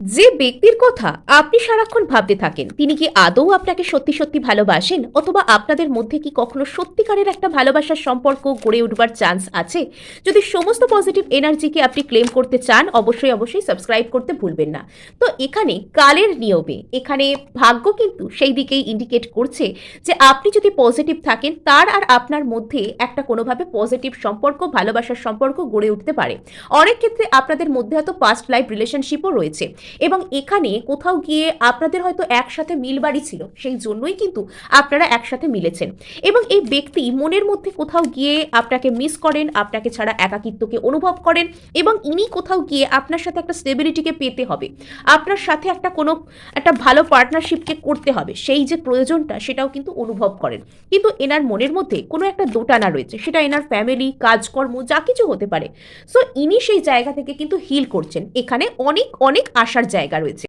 যে ব্যক্তির কথা আপনি সারাক্ষণ ভাবতে থাকেন তিনি কি আদৌ আপনাকে সত্যি সত্যি ভালোবাসেন, অথবা আপনাদের মধ্যে কি কখনো সত্যিকারের একটা ভালোবাসার সম্পর্ক গড়ে উঠবার চান্স আছে? যদি সমস্ত পজিটিভ এনার্জিকে আপনি ক্লেম করতে চান, অবশ্যই অবশ্যই সাবস্ক্রাইব করতে ভুলবেন না। তো এখানে কালের নিয়মে এখানে ভাগ্য কিন্তু সেই দিকেই ইন্ডিকেট করছে যে আপনি যদি পজিটিভ থাকেন, তার আর আপনার মধ্যে একটা কোনোভাবে পজিটিভ সম্পর্ক, ভালোবাসার সম্পর্ক গড়ে উঠতে পারে। অনেক ক্ষেত্রে আপনাদের মধ্যে হয়তো পাস্ট লাইফ রিলেশনশিপও রয়েছে, এবং এখানে কোথাও গিয়ে আপনাদের হয়তো একসাথে মিলবাড়ি ছিল, সেই জন্যই কিন্তু আপনারা একসাথে মিলেছেন। এবং এই ব্যক্তি মনের মধ্যে কোথাও গিয়ে আপনাকে মিস করেন, আপনাকে ছাড়া একাকিত্বকে অনুভব করেন, এবং ইনি কোথাও গিয়ে আপনার সাথে একটা স্টেবিলিটিকে পেতে হবে, আপনার সাথে একটা ভালো পার্টনারশিপকে করতে হবে, সেই যে প্রয়োজনটা সেটাও কিন্তু অনুভব করেন। কিন্তু এনার মনের মধ্যে কোনো একটা দোটানা রয়েছে, সেটা এনার ফ্যামিলি, কাজকর্ম যা কিছু হতে পারে। সো ইনি সেই জায়গা থেকে কিন্তু হিল করছেন, এখানে অনেক অনেক আশার জায়গা রয়েছে।